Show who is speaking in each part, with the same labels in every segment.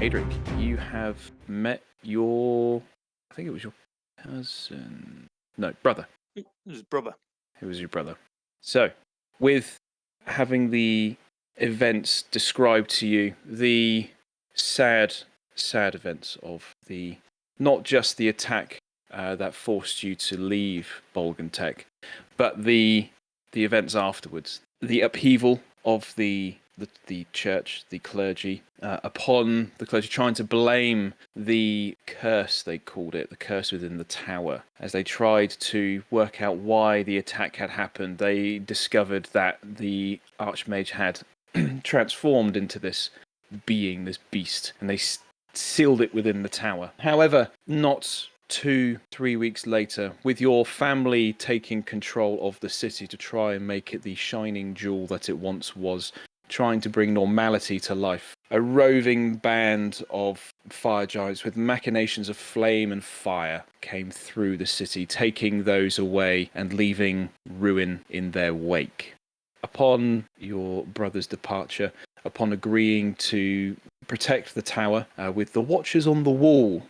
Speaker 1: Adrick, you have met your... I think it was your cousin... No, brother.
Speaker 2: It was brother.
Speaker 1: It was your brother. So, with having the events described to you, the sad events of the... Not just the attack that forced you to leave Bolgantech, but the events afterwards. The upheaval of the church, the clergy, upon the clergy trying to blame the curse, they called it, the curse within the tower. As they tried to work out why the attack had happened, they discovered that the Archmage had transformed into this being, this beast, and they sealed it within the tower. However, not 2-3 weeks later, with your family taking control of the city to try and make it the shining jewel that it once was, trying to bring normality to life, a roving band of fire giants with machinations of flame and fire came through the city, taking those away and leaving ruin in their wake. Upon your brother's departure, upon agreeing to protect the tower with the watchers on the wall,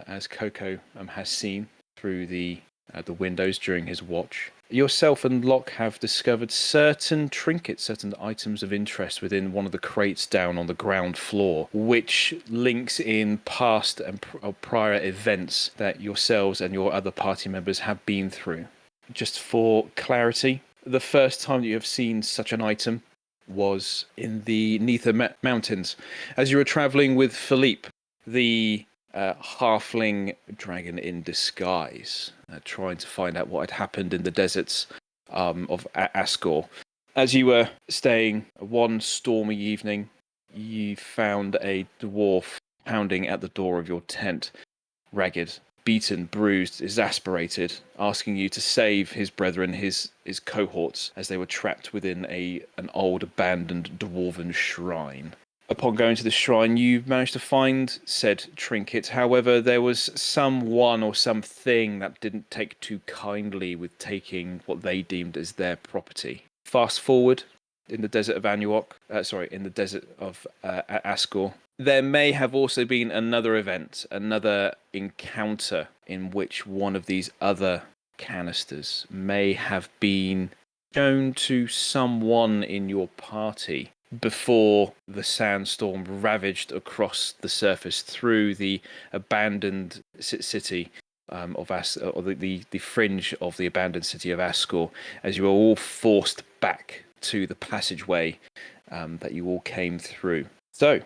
Speaker 1: as Coco has seen through the windows during his watch, yourself and Loch have discovered certain trinkets, certain items of interest within one of the crates down on the ground floor, which links in past and prior events that yourselves and your other party members have been through. Just for clarity, the first time that you have seen such an item was in the Neether Mountains, as you were travelling with Philippe, the halfling dragon in disguise, trying to find out what had happened in the deserts of Asgore. As you were staying one stormy evening, you found a dwarf pounding at the door of your tent, ragged, beaten, bruised, exasperated, asking you to save his brethren, his cohorts, as they were trapped within an old abandoned dwarven shrine. Upon going to the shrine, you managed to find said trinket. However, there was someone or something that didn't take too kindly with taking what they deemed as their property. Fast forward, in the desert of in the desert of Asgore, there may have also been another event, another encounter in which one of these other canisters may have been shown to someone in your party before the sandstorm ravaged across the surface through the abandoned city of or the fringe of the abandoned city of Asgore, as you were all forced back to the passageway that you all came through. So,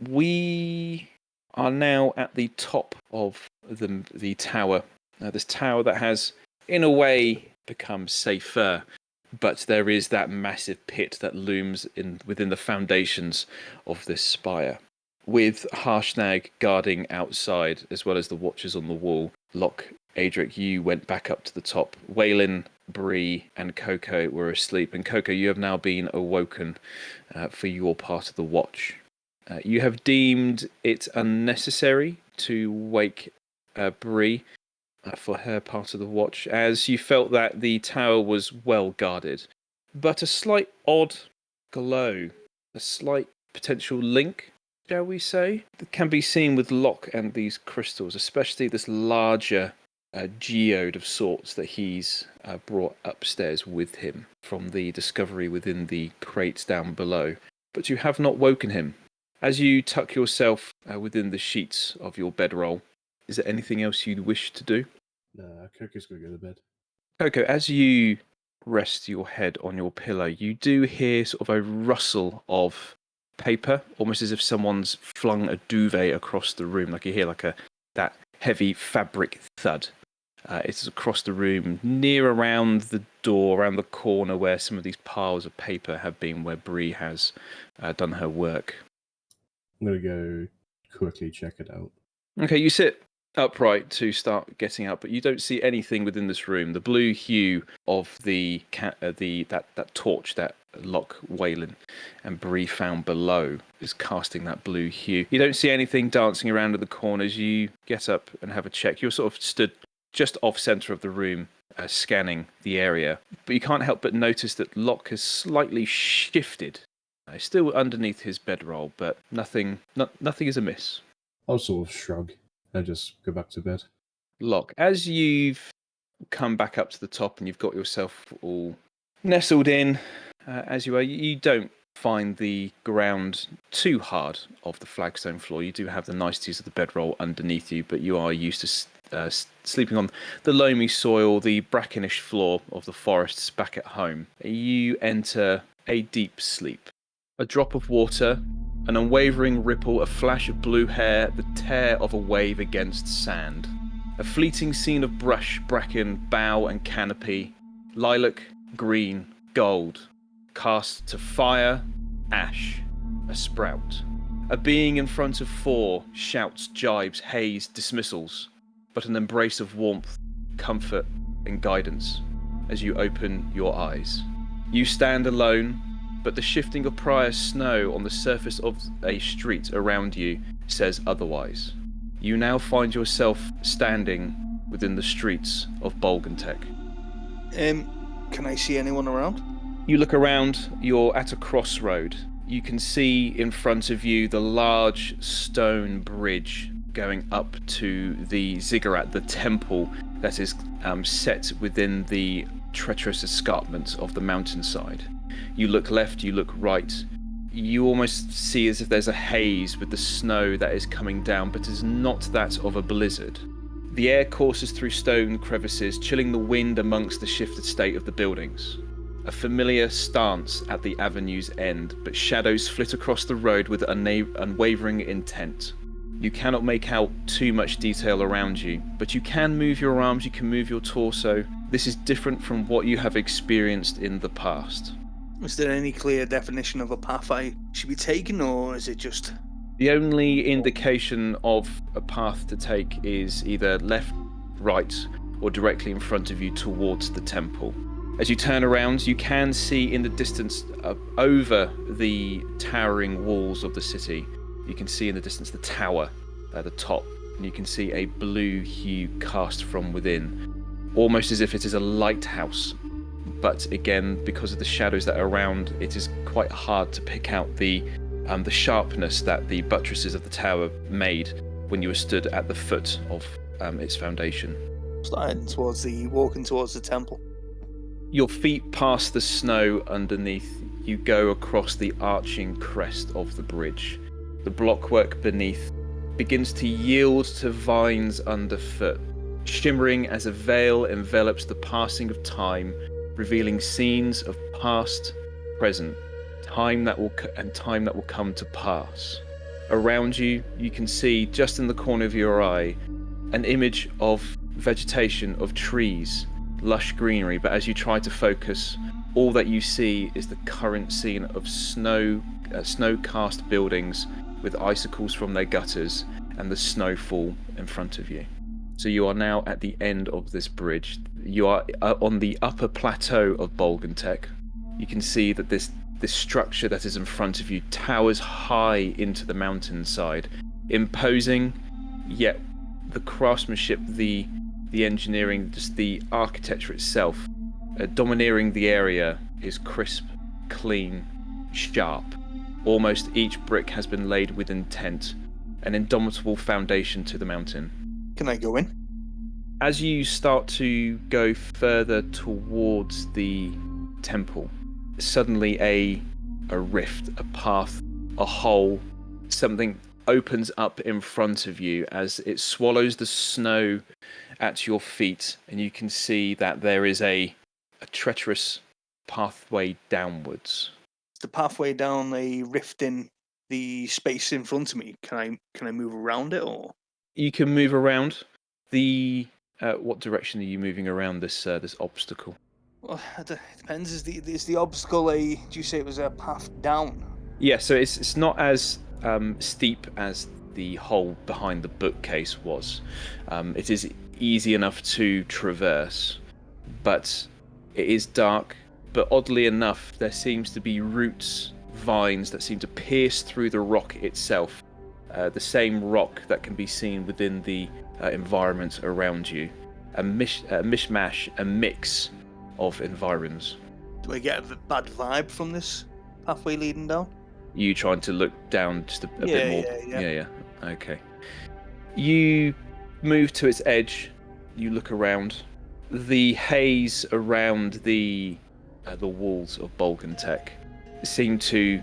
Speaker 1: we are now at the top of the tower. This tower that has, in a way, become safer, but there is that massive pit that looms within the foundations of this spire. With Harshnag guarding outside, as well as the watchers on the wall, Loch, Adrick, you went back up to the top. Weylin, Bree, and Coco were asleep. And Coco, you have now been awoken for your part of the watch. You have deemed it unnecessary to wake Bree for her part of the watch, as you felt that the tower was well guarded. But a slight odd glow, a slight potential link, shall we say, that can be seen with Loch and these crystals, especially this larger geode of sorts that he's brought upstairs with him from the discovery within the crates down below. But you have not woken him. As you tuck yourself within the sheets of your bedroll, is there anything else you'd wish to do?
Speaker 3: Nah, Coco's going to go to bed.
Speaker 1: Coco, as you rest your head on your pillow, you do hear sort of a rustle of paper, almost as if someone's flung a duvet across the room. Like you hear that heavy fabric thud. It's across the room, near around the door, around the corner where some of these piles of paper have been, where Bree has done her work.
Speaker 3: I'm going to go quickly check it out.
Speaker 1: Okay, you sit upright to start getting up, but you don't see anything within this room. The blue hue of that torch that Loch, Weylin, and Bree found below is casting that blue hue. You don't see anything dancing around in the corners. You get up and have a check. You're sort of stood just off centre of the room, scanning the area, but you can't help but notice that Loch has slightly shifted It's still underneath his bedroll, but nothing is amiss.
Speaker 3: I'll sort of shrug and just go back to bed.
Speaker 1: Loch, as you've come back up to the top and you've got yourself all nestled in, as you are, you don't find the ground too hard of the flagstone floor. You do have the niceties of the bedroll underneath you, but you are used to sleeping on the loamy soil, the brackenish floor of the forests back at home. You enter a deep sleep. A drop of water, an unwavering ripple, a flash of blue hair, the tear of a wave against sand. A fleeting scene of brush, bracken, bough and canopy, lilac, green, gold, cast to fire, ash, a sprout. A being in front of 4 shouts, jibes, haze, dismissals, but an embrace of warmth, comfort and guidance as you open your eyes. You stand alone, but the shifting of prior snow on the surface of a street around you says otherwise. You now find yourself standing within the streets of Bolgantek.
Speaker 2: Can I see anyone around?
Speaker 1: You look around, you're at a crossroad. You can see in front of you the large stone bridge going up to the ziggurat, the temple that is set within the treacherous escarpment of the mountainside. You look left, you look right. You almost see as if there's a haze with the snow that is coming down, but is not that of a blizzard. The air courses through stone crevices, chilling the wind amongst the shifted state of the buildings. A familiar stance at the avenue's end, but shadows flit across the road with unwavering intent. You cannot make out too much detail around you, but you can move your arms, you can move your torso. This is different from what you have experienced in the past.
Speaker 2: Is there any clear definition of a path I should be taking, or is it just...
Speaker 1: The only indication of a path to take is either left, right, or directly in front of you towards the temple. As you turn around, you can see in the distance over the towering walls of the city, you can see in the distance the tower at the top, and you can see a blue hue cast from within, almost as if it is a lighthouse. But again, because of the shadows that are around, it is quite hard to pick out the sharpness that the buttresses of the tower made when you were stood at the foot of its foundation.
Speaker 2: Walking towards the temple.
Speaker 1: Your feet pass the snow underneath. You go across the arching crest of the bridge. The blockwork beneath begins to yield to vines underfoot, shimmering as a veil envelops the passing of time, revealing scenes of past, present, time that will come to pass. Around you, you can see, just in the corner of your eye, an image of vegetation, of trees, lush greenery, but as you try to focus, all that you see is the current scene of snow-cast buildings with icicles from their gutters and the snowfall in front of you. So you are now at the end of this bridge. You are on the upper plateau of Bolgantek. You can see that this structure that is in front of you towers high into the mountainside, imposing, yet the craftsmanship, the engineering, just the architecture itself, domineering the area is crisp, clean, sharp. Almost each brick has been laid with intent, an indomitable foundation to the mountain.
Speaker 2: Can I go in?
Speaker 1: As you start to go further towards the temple, suddenly a rift, a path, a hole, something opens up in front of you as it swallows the snow at your feet, and you can see that there is a treacherous pathway downwards.
Speaker 2: Is the pathway down a rift in the space in front of me? Can I move around it, or?
Speaker 1: You can move around. What direction are you moving around this obstacle?
Speaker 2: Well, it depends. Is the obstacle do you say it was a path down?
Speaker 1: Yeah, so it's not as steep as the hole behind the bookcase was. It is easy enough to traverse, but it is dark. But oddly enough, there seems to be roots, vines that seem to pierce through the rock itself. The same rock that can be seen within the environment around you. A mishmash, a mix of environs.
Speaker 2: Do I get a bad vibe from this pathway leading down?
Speaker 1: You trying to look down just a bit more?
Speaker 2: Yeah.
Speaker 1: Okay. You move to its edge. You look around. The haze around the walls of Bolgantech seems to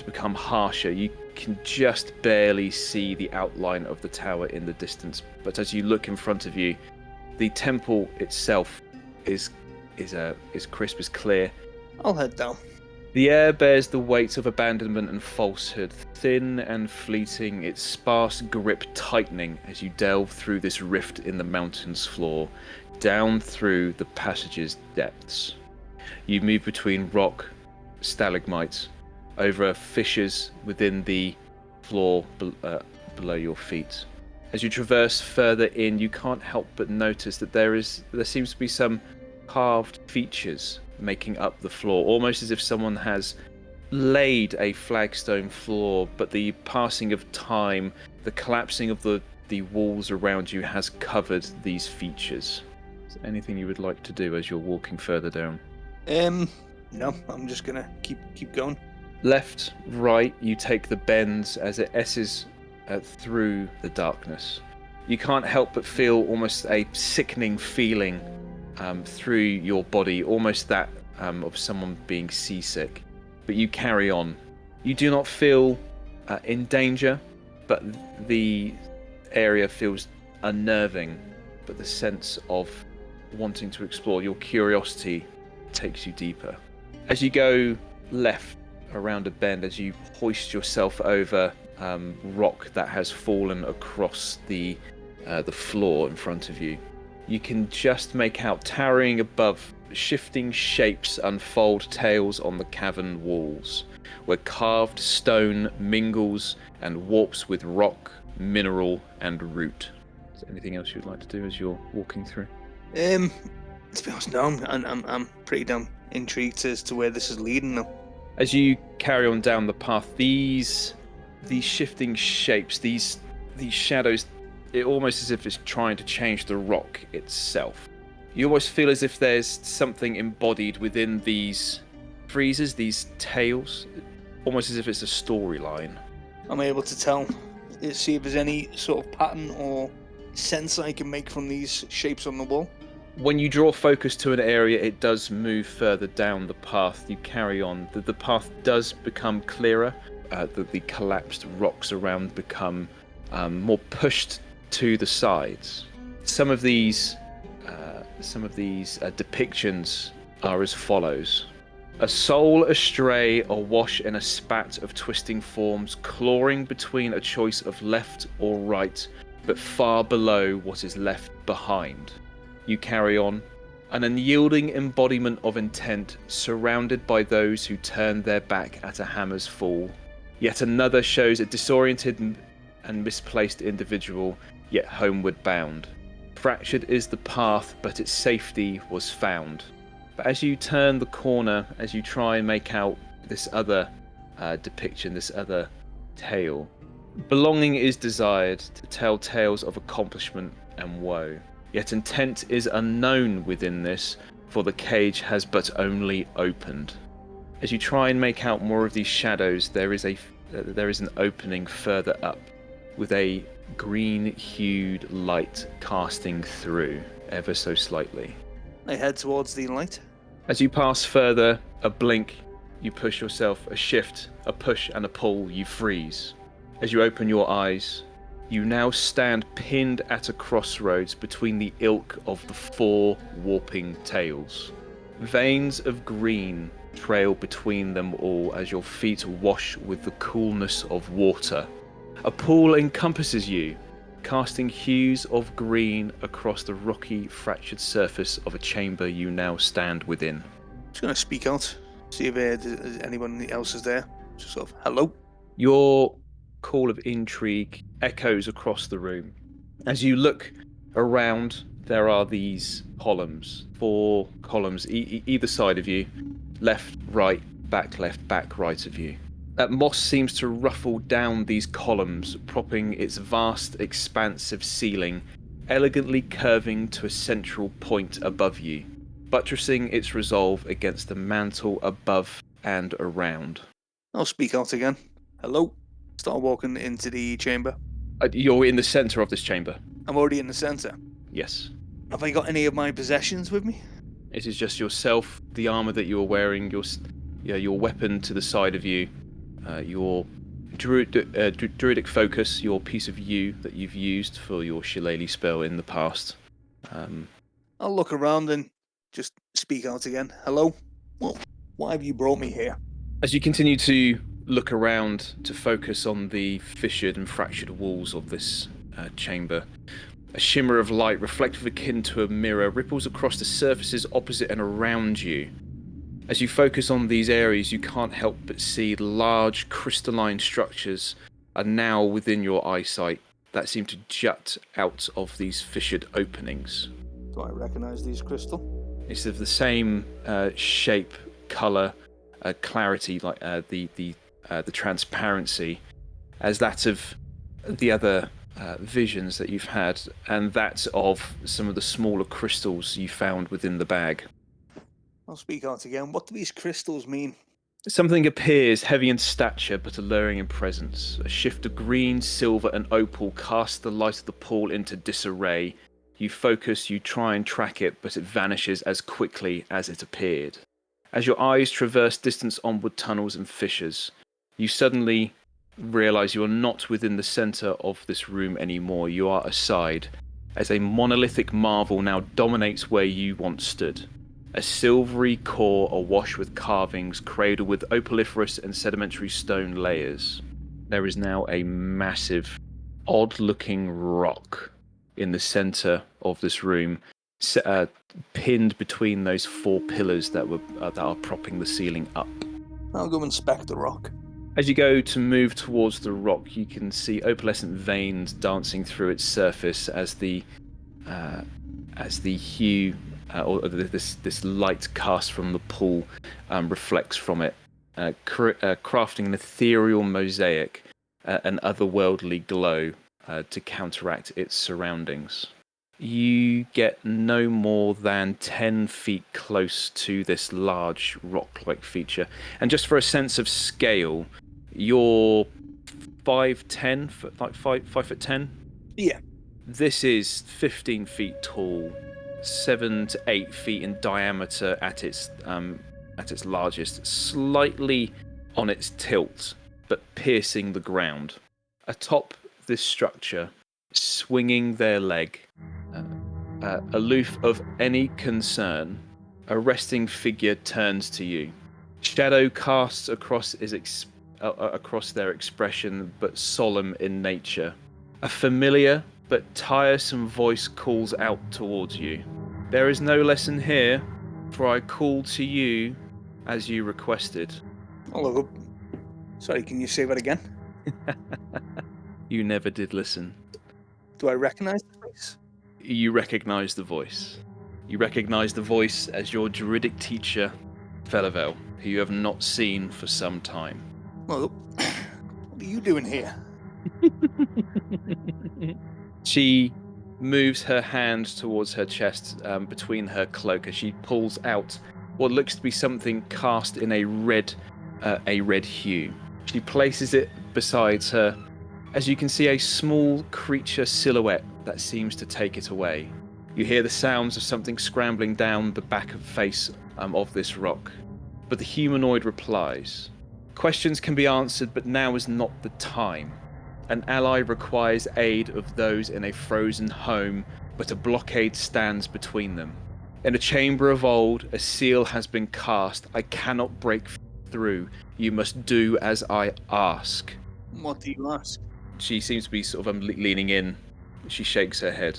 Speaker 1: become harsher. You can just barely see the outline of the tower in the distance, but as you look in front of you, the temple itself is crisp, is clear.
Speaker 2: I'll head down.
Speaker 1: The air bears the weight of abandonment and falsehood, thin and fleeting, its sparse grip tightening as you delve through this rift in the mountain's floor, down through the passage's depths. You move between rock, stalagmites, over fissures within the floor below your feet. As you traverse further in, you can't help but notice that there seems to be some carved features making up the floor, almost as if someone has laid a flagstone floor, but the passing of time, the collapsing of the walls around you has covered these features. Is there anything you would like to do as you're walking further down?
Speaker 2: No, I'm just gonna keep going.
Speaker 1: Left, right, you take the bends as it esses through the darkness. You can't help but feel almost a sickening feeling through your body, almost that of someone being seasick. But you carry on. You do not feel in danger, but the area feels unnerving. But the sense of wanting to explore, your curiosity takes you deeper. As you go left around a bend, as you hoist yourself over rock that has fallen across the floor in front of you, you can just make out, towering above, shifting shapes unfold tales on the cavern walls, where carved stone mingles and warps with rock, mineral, and root. Is there anything else you'd like to do as you're walking through?
Speaker 2: To be honest, no, I'm pretty damn intrigued as to where this is leading now.
Speaker 1: As you carry on down the path, these shifting shapes, these shadows, it almost as if it's trying to change the rock itself. You almost feel as if there's something embodied within these friezes, these tales, almost as if it's a storyline.
Speaker 2: I'm able to see if there's any sort of pattern or sense I can make from these shapes on the wall.
Speaker 1: When you draw focus to an area, it does move further down the path. You carry on. The path does become clearer. The collapsed rocks around become more pushed to the sides. Some of these depictions are as follows: a soul astray, awash in a spat of twisting forms, clawing between a choice of left or right, but far below what is left behind. You carry on. An unyielding embodiment of intent, surrounded by those who turn their back at a hammer's fall. Yet another shows a disoriented and misplaced individual, yet homeward bound. Fractured is the path, but its safety was found. But as you turn the corner, as you try and make out this other depiction, this other tale, belonging is desired to tell tales of accomplishment and woe. Yet intent is unknown within this, for the cage has but only opened. As you try and make out more of these shadows, there is an opening further up, with a green-hued light casting through, ever so slightly.
Speaker 2: I head towards the light.
Speaker 1: As you pass further, a blink, you push yourself, a shift, a push and a pull, you freeze. As you open your eyes, you now stand pinned at a crossroads between the ilk of the four warping tails. Veins of green trail between them all as your feet wash with the coolness of water. A pool encompasses you, casting hues of green across the rocky, fractured surface of a chamber you now stand within.
Speaker 2: I'm just going to speak out, see if anyone else is there. Just sort of, hello?
Speaker 1: Your call of intrigue echoes across the room. As you look around, there are these columns, 4 columns either side of you, left, right, back, right of you. Moss seems to ruffle down these columns, propping its vast, expansive ceiling, elegantly curving to a central point above you, buttressing its resolve against the mantle above and around.
Speaker 2: I'll speak out again. Hello? Start walking into the chamber.
Speaker 1: You're in the centre of this chamber.
Speaker 2: I'm already in the centre.
Speaker 1: Yes.
Speaker 2: Have I got any of my possessions with me?
Speaker 1: It is just yourself, the armour that you are wearing, your weapon to the side of you, your druidic focus, your piece of yew that you've used for your shillelagh spell in the past.
Speaker 2: I'll look around and just speak out again. Hello? Well, why have you brought me here?
Speaker 1: As you continue to look around to focus on the fissured and fractured walls of this chamber, a shimmer of light, reflective akin to a mirror, ripples across the surfaces opposite and around you. As you focus on these areas, you can't help but see large crystalline structures are now within your eyesight that seem to jut out of these fissured openings.
Speaker 2: Do I recognise these crystal?
Speaker 1: It's of the same shape, colour, clarity, like the transparency, as that of the other visions that you've had, and that of some of the smaller crystals you found within the bag.
Speaker 2: I'll speak out again. What do these crystals mean?
Speaker 1: Something appears, heavy in stature but alluring in presence. A shift of green, silver and opal casts the light of the pool into disarray. You focus, you try and track it, but it vanishes as quickly as it appeared. As your eyes traverse distance onward tunnels and fissures, you suddenly realise you are not within the centre of this room anymore. You are aside, as a monolithic marvel now dominates where you once stood. A silvery core awash with carvings, cradled with opaliferous and sedimentary stone layers. There is now a massive, odd-looking rock in the centre of this room, pinned between those four pillars that are propping the ceiling up.
Speaker 2: I'll go inspect the rock.
Speaker 1: As you go to move towards the rock, you can see opalescent veins dancing through its surface as the hue or this light cast from the pool reflects from it, crafting an ethereal mosaic, an otherworldly glow to counteract its surroundings. You get no more than 10 feet close to this large rock-like feature, and just for a sense of scale, you're 5'10", like 5'10".
Speaker 2: Yeah.
Speaker 1: This is 15 feet tall, 7 to 8 feet in diameter at its largest, slightly on its tilt, but piercing the ground. Atop this structure, swinging their leg, aloof of any concern, a resting figure turns to you. Shadow casts across their expression, but solemn in nature. A familiar but tiresome voice calls out towards you. There is no lesson here, for I called to you as you requested.
Speaker 2: I'll look up. Sorry, can you say that again?
Speaker 1: You never did listen.
Speaker 2: Do I recognise the voice?
Speaker 1: You recognise the voice. You recognise the voice as your druidic teacher, Felavel, who you have not seen for some time.
Speaker 2: Well, what are you doing here?
Speaker 1: She moves her hand towards her chest, between her cloak, as she pulls out what looks to be something cast in a red hue. She places it beside her, as you can see a small creature silhouette that seems to take it away. You hear the sounds of something scrambling down the back of the face of this rock, but the humanoid replies. Questions can be answered, but now is not the time. An ally requires aid of those in a frozen home, but a blockade stands between them. In a chamber of old, a seal has been cast. I cannot break through. You must do as I ask.
Speaker 2: What do you ask?
Speaker 1: She seems to be sort of leaning in. She shakes her head.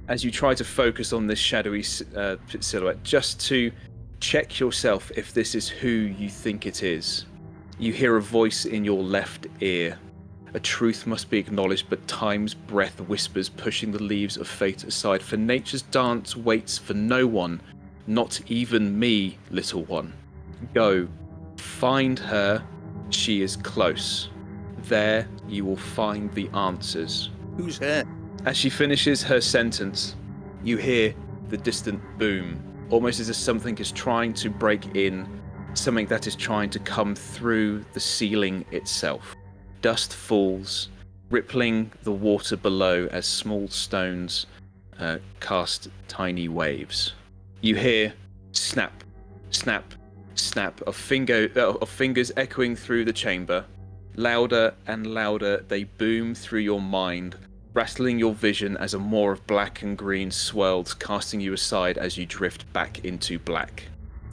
Speaker 1: As you try to focus on this shadowy silhouette, just to check yourself if this is who you think it is, you hear a voice in your left ear. A truth must be acknowledged, but time's breath whispers, pushing the leaves of fate aside. For nature's dance waits for no one, not even me, little one. Go, find her, she is close. There you will find the answers.
Speaker 2: Who's her?
Speaker 1: As she finishes her sentence, you hear the distant boom, almost as if something is trying to break in something that is trying to come through the ceiling itself. Dust falls, rippling the water below as small stones cast tiny waves. You hear snap, snap, snap of fingers echoing through the chamber. Louder and louder they boom through your mind, rattling your vision as a maw of black and green swirls, casting you aside as you drift back into black.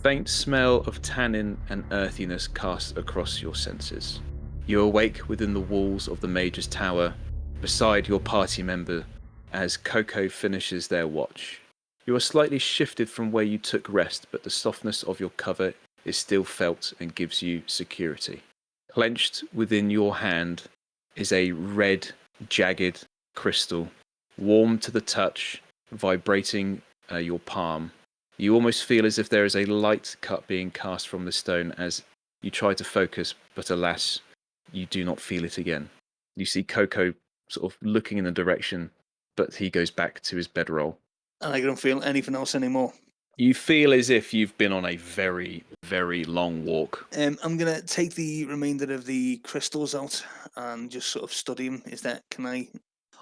Speaker 1: Faint smell of tannin and earthiness casts across your senses. You awake within the walls of the Mage's Tower, beside your party member, as Coco finishes their watch. You are slightly shifted from where you took rest, but the softness of your cover is still felt and gives you security. Clenched within your hand is a red, jagged crystal, warm to the touch, vibrating your palm. You almost feel as if there is a light cut being cast from the stone as you try to focus, but alas, you do not feel it again. You see Coco sort of looking in the direction, but he goes back to his bedroll.
Speaker 2: And I don't feel anything else anymore.
Speaker 1: You feel as if you've been on a very, very long walk.
Speaker 2: I'm going to take the remainder of the crystals out and just sort of study them. Can I,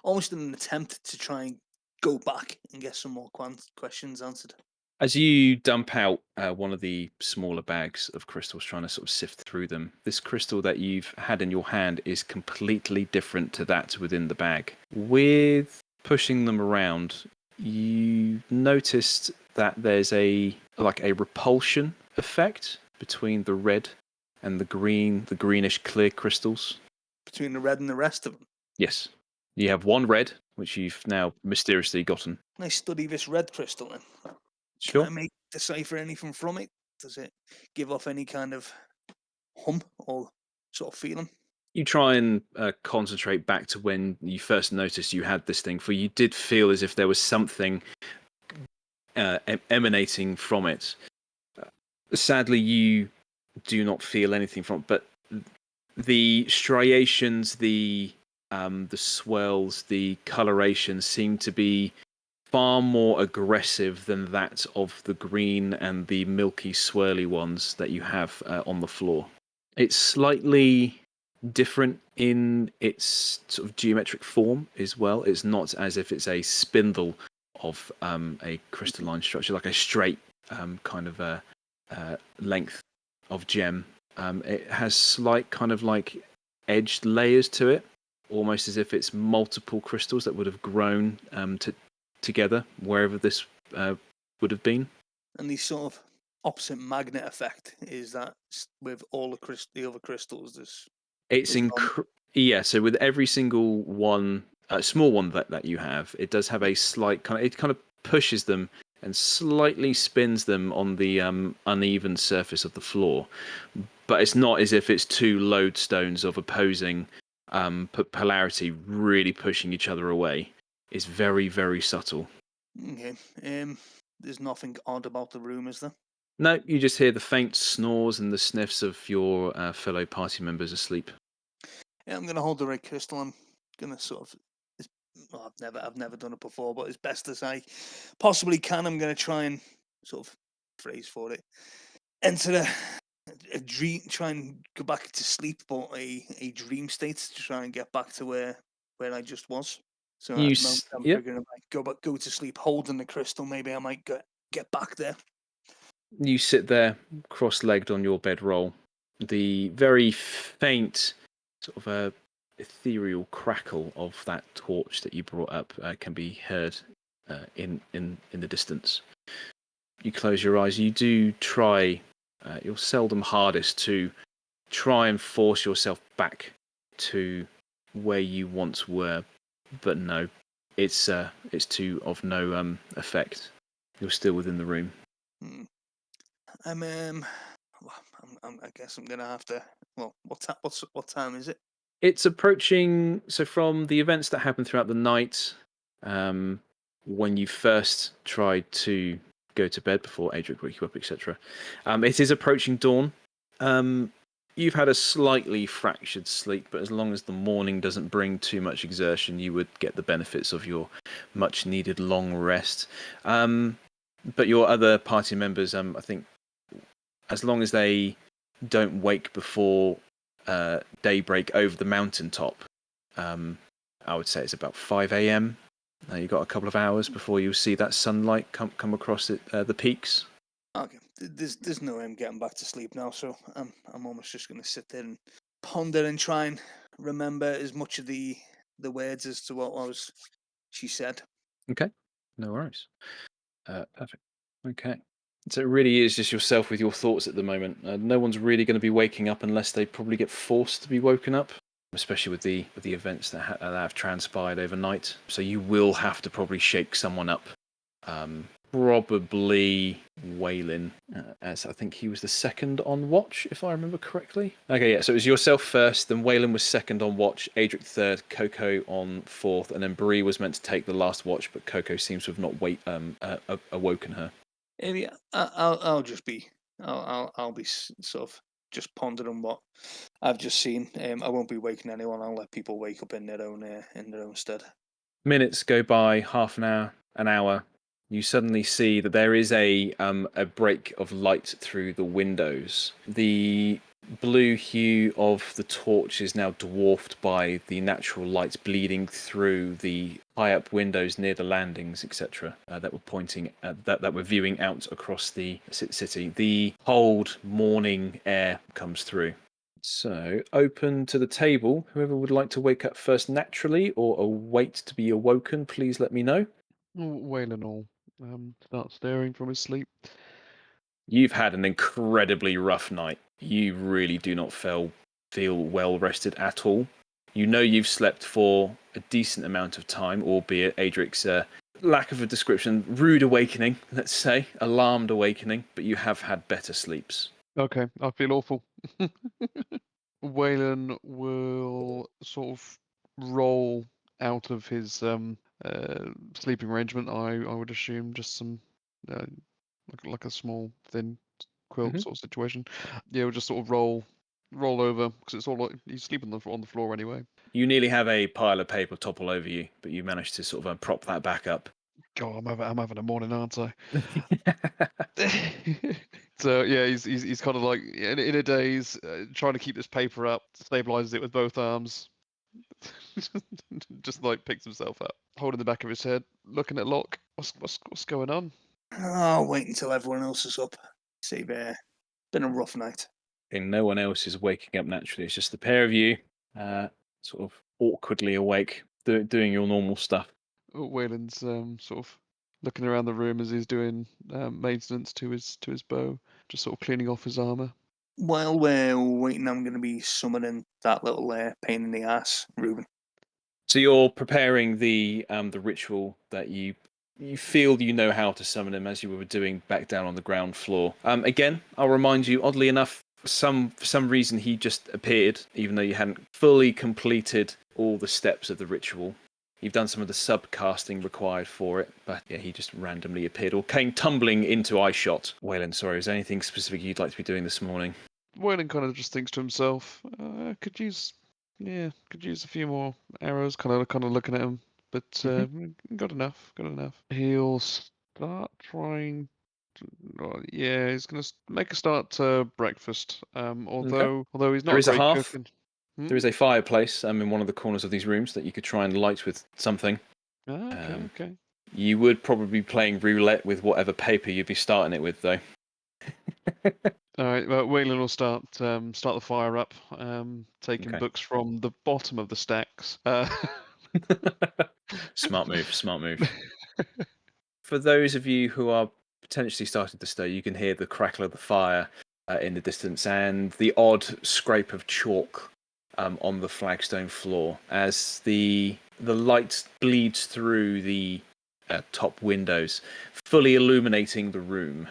Speaker 2: almost in an attempt to try and go back and get some more questions answered?
Speaker 1: As you dump out one of the smaller bags of crystals, trying to sort of sift through them, this crystal that you've had in your hand is completely different to that within the bag. With pushing them around, you noticed that there's a repulsion effect between the red and the greenish clear crystals.
Speaker 2: Between the red and the rest of them?
Speaker 1: Yes. You have one red, which you've now mysteriously gotten.
Speaker 2: Can I study this red crystal then?
Speaker 1: Sure.
Speaker 2: Can I decipher anything from it? Does it give off any kind of hum or sort of feeling?
Speaker 1: You try and concentrate back to when you first noticed you had this thing, for you did feel as if there was something emanating from it. Sadly, you do not feel anything from it, but the striations, the swirls, the coloration seem to be far more aggressive than that of the green and the milky swirly ones that you have on the floor. It's slightly different in its sort of geometric form as well. It's not as if it's a spindle of a crystalline structure, like a straight kind of length of gem. It has slight kind of like edged layers to it, almost as if it's multiple crystals that would have grown together wherever this would have been.
Speaker 2: And the sort of opposite magnet effect is that with all the other crystals, so with every single one, small one that you have, it does have a slight it kind of pushes them and slightly spins them on the uneven surface of the floor, but it's not as if it's two lodestones of opposing polarity really pushing each other away. It's very, very subtle. Okay. There's nothing odd about the room, is there?
Speaker 1: No, you just hear the faint snores and the sniffs of your fellow party members asleep.
Speaker 2: Yeah, I'm gonna hold the red crystal. I'm gonna sort of. I've never done it before, but as best as I possibly can, I'm gonna try and sort of phrase for it. Enter a dream. Try and go back to sleep, but a dream state to try and get back to where I just was. So I'm figuring I might go to sleep holding the crystal. Maybe I might get back there.
Speaker 1: You sit there, cross-legged on your bedroll. The very faint sort of ethereal crackle of that torch that you brought up can be heard in the distance. You close your eyes. You do try your seldom hardest to try and force yourself back to where you once were, but no, it's of no effect. You're still within the room.
Speaker 2: I guess I'm gonna have to. Well, what time is it?
Speaker 1: It's approaching. So from the events that happened throughout the night, when you first tried to go to bed before Adrick woke you up, etc., it is approaching dawn. You've had a slightly fractured sleep, but as long as the morning doesn't bring too much exertion, you would get the benefits of your much-needed long rest. But your other party members, I think, as long as they don't wake before daybreak over the mountaintop, I would say it's about 5 a.m. You've got a couple of hours before you see that sunlight come across the peaks.
Speaker 2: Okay, there's no way I'm getting back to sleep now, so I'm almost just going to sit there and ponder and try and remember as much of the words as to what she said.
Speaker 1: Okay, no worries. Perfect. Okay. So it really is just yourself with your thoughts at the moment. No one's really going to be waking up unless they probably get forced to be woken up, especially with the events that have transpired overnight. So you will have to probably shake someone up. Probably Weylin, as I think he was the second on watch, if I remember correctly. Okay, yeah, so it was yourself first, then Weylin was second on watch, Adrick third, Coco on fourth, and then Bree was meant to take the last watch, but Coco seems to have not awoken her.
Speaker 2: Maybe I'll just be I'll be sort of just pondering what I've just seen. I won't be waking anyone. I'll let people wake up in their own stead.
Speaker 1: Minutes go by, half an hour, an hour. You suddenly see that there is a break of light through the windows. The blue hue of the torch is now dwarfed by the natural lights bleeding through the high up windows near the landings, etc. That were pointing at, that were viewing out across the city. The cold morning air comes through. So, open to the table. Whoever would like to wake up first naturally or await to be awoken, please let me know.
Speaker 4: Weylin will start staring from his sleep.
Speaker 1: You've had an incredibly rough night. You really do not feel well rested at all. You know you've slept for a decent amount of time, albeit Adrick's lack of a description, rude awakening, let's say, alarmed awakening, but you have had better sleeps.
Speaker 4: Okay, I feel awful. Weylin will sort of roll out of his sleeping arrangement. I would assume just some like a small thin quilt sort of situation. Yeah, we'll just sort of roll over because it's all like he's sleeping on the floor anyway.
Speaker 1: You nearly have a pile of paper topple over you, but you managed to sort of prop that back up.
Speaker 4: God, I'm having a morning, aren't I? So yeah, he's kind of like in a daze, trying to keep this paper up, stabilizes it with both arms, just like picks himself up, holding the back of his head, looking at Loch. What's going on?
Speaker 2: I'll wait until everyone else is up. See, been a rough night.
Speaker 1: And no one else is waking up naturally. It's just the pair of you, sort of awkwardly awake, doing your normal stuff.
Speaker 4: Weylin's sort of looking around the room as he's doing maintenance to his bow, just sort of cleaning off his armor.
Speaker 2: While we're waiting, I'm going to be summoning that little pain in the ass, Reuben.
Speaker 1: So you're preparing the ritual that you feel you know how to summon him, as you were doing back down on the ground floor. Again, I'll remind you, oddly enough, for some reason he just appeared, even though you hadn't fully completed all the steps of the ritual. You've done some of the subcasting required for it, but yeah, he just randomly appeared or came tumbling into eyeshot. Weylin, sorry, is there anything specific you'd like to be doing this morning?
Speaker 4: Weylin kind of just thinks to himself, could use a few more arrows. Kind of looking at him, but got enough. He'll start trying. He's gonna make a start to breakfast. Although he's not
Speaker 1: There is
Speaker 4: a great
Speaker 1: a hearth.
Speaker 4: cook.
Speaker 1: There is a fireplace in one of the corners of these rooms that you could try and light with something.
Speaker 4: Okay.
Speaker 1: You would probably be playing roulette with whatever paper you'd be starting it with, though.
Speaker 4: All right. Well, Weylin will start the fire up, taking books from the bottom of the stacks.
Speaker 1: Smart move. For those of you who are potentially starting to stir, you can hear the crackle of the fire in the distance and the odd scrape of chalk on the flagstone floor as the light bleeds through the top windows, fully illuminating the room.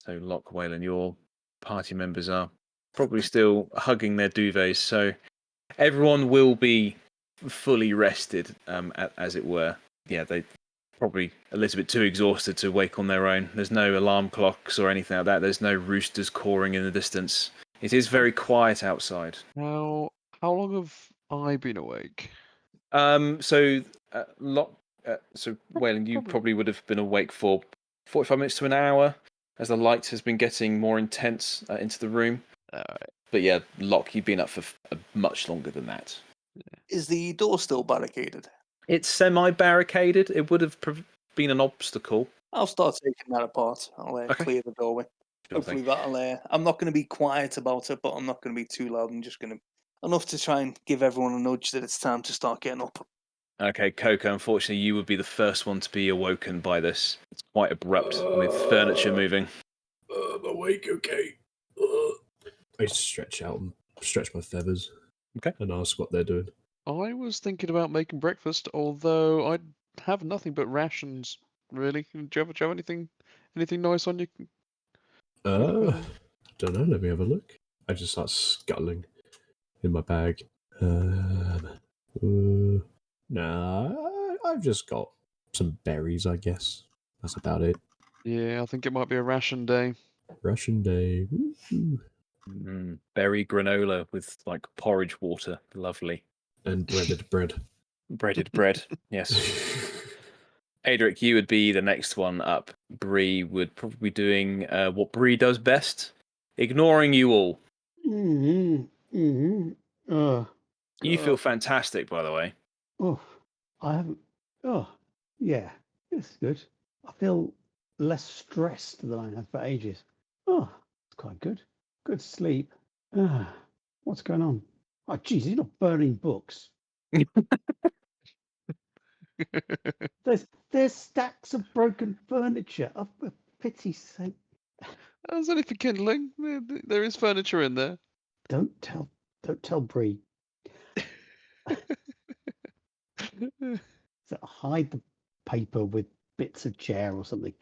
Speaker 1: So, Loch, Weylin, your party members are probably still hugging their duvets, so everyone will be fully rested, as it were. Yeah, they probably a little bit too exhausted to wake on their own. There's no alarm clocks or anything like that. There's no roosters cawing in the distance. It is very quiet outside.
Speaker 4: How long have I been awake?
Speaker 1: So Weylin, you probably would have been awake for 45 minutes to an hour. as the light has been getting more intense into the room.
Speaker 4: Alright.
Speaker 1: But yeah, Loch, you've been up for much longer than that.
Speaker 2: Is the door still barricaded?
Speaker 1: It's semi-barricaded. It would have been an obstacle.
Speaker 2: I'll start taking that apart. I'll
Speaker 1: Okay.
Speaker 2: clear the doorway.
Speaker 1: Sure
Speaker 2: Hopefully
Speaker 1: thing.
Speaker 2: that'll... I'm not going to be quiet about it, but I'm not going to be too loud. I'm just going to... Enough to try and give everyone a nudge that it's time to start getting up.
Speaker 1: Okay, Coco, unfortunately you would be the first one to be awoken by this. It's quite abrupt with furniture moving.
Speaker 3: I'm awake, okay. I stretch out and stretch my feathers.
Speaker 1: Okay.
Speaker 3: And ask what they're doing.
Speaker 4: I was thinking about making breakfast, although I have nothing but rations, really. Do you have anything nice on you?
Speaker 3: Don't know, let me have a look. I just start scuttling in my bag. Nah, I've just got some berries, I guess. That's about it.
Speaker 4: Yeah, I think it might be a ration day.
Speaker 3: Ration day. Woo-hoo.
Speaker 1: Berry granola with like porridge water. Lovely.
Speaker 3: And breaded bread.
Speaker 1: Breaded bread. Yes. Adrick, you would be the next one up. Bree would probably be doing what Bree does best, ignoring you all. You feel fantastic, by the way.
Speaker 5: Oh, I haven't. Oh, yeah, it's good. I feel less stressed than I have for ages. Oh, it's quite good. Good sleep. What's going on? Oh, geez, you're not burning books. There's stacks of broken furniture. Oh, for pity's sake.
Speaker 4: There's only for kindling. There is furniture in there.
Speaker 5: Don't tell Bree. So hide the paper with bits of chair or something.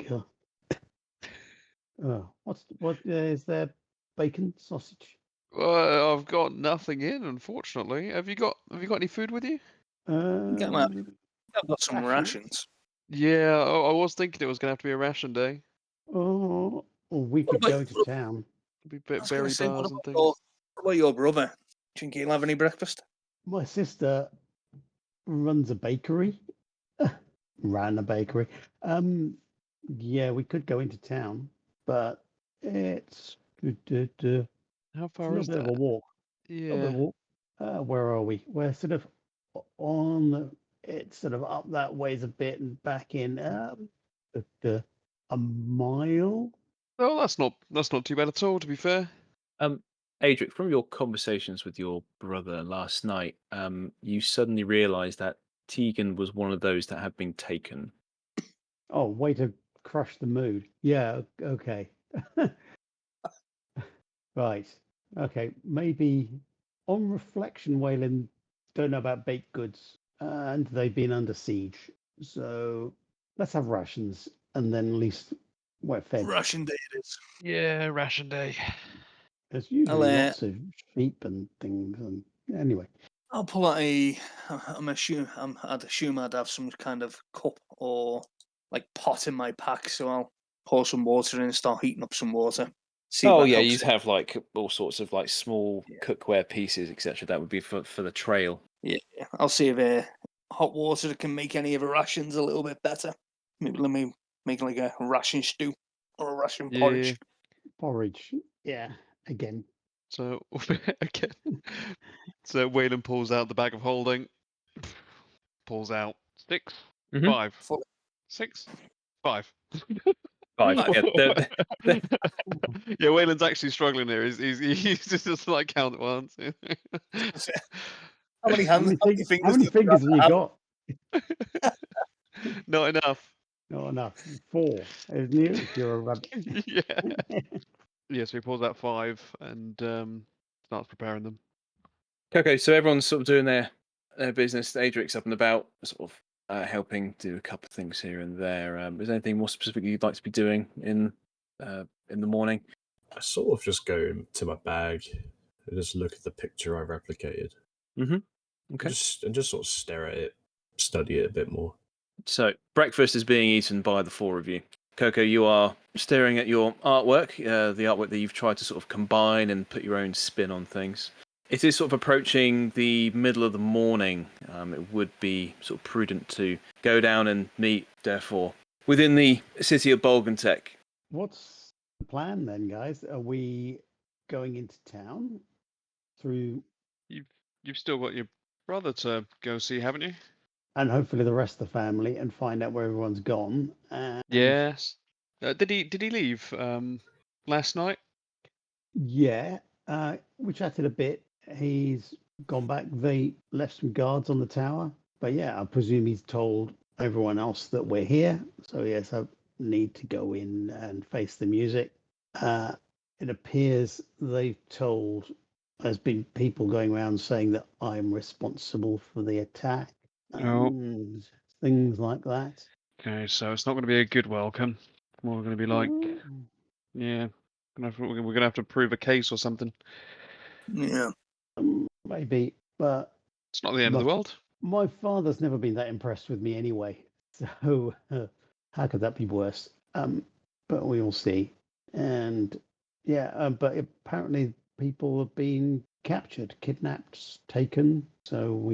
Speaker 5: Oh, what is there? Bacon, sausage.
Speaker 4: Well, I've got nothing in, unfortunately. Have you got any food with you?
Speaker 2: I've got some rations.
Speaker 4: Yeah, I was thinking it was going to have to be a ration day.
Speaker 5: Oh, or we could go to town.
Speaker 4: Be berry bars and things.
Speaker 2: What about your brother? Do you think he'll have any breakfast?
Speaker 5: My sister runs a bakery. Ran a bakery. Yeah, we could go into town, but it's
Speaker 4: How
Speaker 5: a
Speaker 4: far
Speaker 5: little
Speaker 4: is
Speaker 5: bit of
Speaker 4: that?
Speaker 5: a walk.
Speaker 4: Yeah.
Speaker 5: Where are we? We're sort of on the. It's sort of up that ways a bit and back in. A mile.
Speaker 4: Oh, that's not too bad at all, to be fair.
Speaker 1: Adric, from your conversations with your brother last night, you suddenly realised that Tegan was one of those that had been taken.
Speaker 5: Oh, way to crush the mood. Yeah. Okay. Right. Okay. Maybe on reflection, Weylin don't know about baked goods, and they've been under siege. So let's have rations, and then at least we're fed.
Speaker 2: Ration day it is.
Speaker 4: Yeah, ration day.
Speaker 5: There's usually lots of sheep and things. And anyway,
Speaker 2: I'll pull out I'd assume I'd have some kind of cup or like pot in my pack, so I'll pour some water in and start heating up some water.
Speaker 1: You'd have like all sorts of like small cookware pieces, etc. That would be for the trail.
Speaker 2: Yeah, I'll see if hot water can make any of the rations a little bit better. Maybe let me make like a ration stew or a ration porridge.
Speaker 5: Porridge. Yeah. Again.
Speaker 4: So again, so Weylin pulls out the bag of holding. Pulls out 6, 5, 6, 5.
Speaker 1: 5.
Speaker 4: Yeah, Wayland's actually struggling here. He's just like count it once.
Speaker 2: How many hands?
Speaker 5: How many fingers have you got?
Speaker 4: Not enough.
Speaker 5: Not enough. 4, isn't you? If you're a rabbit.
Speaker 4: Yeah. Yeah, so he pulls out 5 and starts preparing them.
Speaker 1: Okay, so everyone's sort of doing their business. Adric's up and about, sort of helping do a couple of things here and there. Is there anything more specific you'd like to be doing in the morning?
Speaker 3: I sort of just go to my bag and just look at the picture I replicated.
Speaker 1: Mm-hmm. Okay.
Speaker 3: And just sort of stare at it, study it a bit more.
Speaker 1: So breakfast is being eaten by the 4 of you. Coco, you are staring at your artwork, the artwork that you've tried to sort of combine and put your own spin on things. It is sort of approaching the middle of the morning. It would be sort of prudent to go down and meet, therefore, within the city of Bolgantek.
Speaker 5: What's plan then, guys? Are we going into town through,
Speaker 4: You've still got your brother to go see, haven't you?
Speaker 5: and hopefully the rest of the family, and find out where everyone's gone? And
Speaker 4: Yes. Did he leave last night?
Speaker 5: yeah, we chatted a bit. He's gone back. They left some guards on the tower, but yeah, I presume he's told everyone else that we're here. So yes, I need to go in and face the music. It appears they've told. There's been people going around saying that I'm responsible for the attack.
Speaker 4: Oh.
Speaker 5: Things like that.
Speaker 4: Okay, so it's not going to be a good welcome. More going to be like,
Speaker 5: Mm.
Speaker 4: yeah, we're going to have to prove a case or something.
Speaker 2: Yeah.
Speaker 5: Maybe, but
Speaker 4: It's not the end of the world.
Speaker 5: my father's never been that impressed with me anyway. So how could that be worse? But we will see. And yeah, but apparently people have been captured, kidnapped, taken. So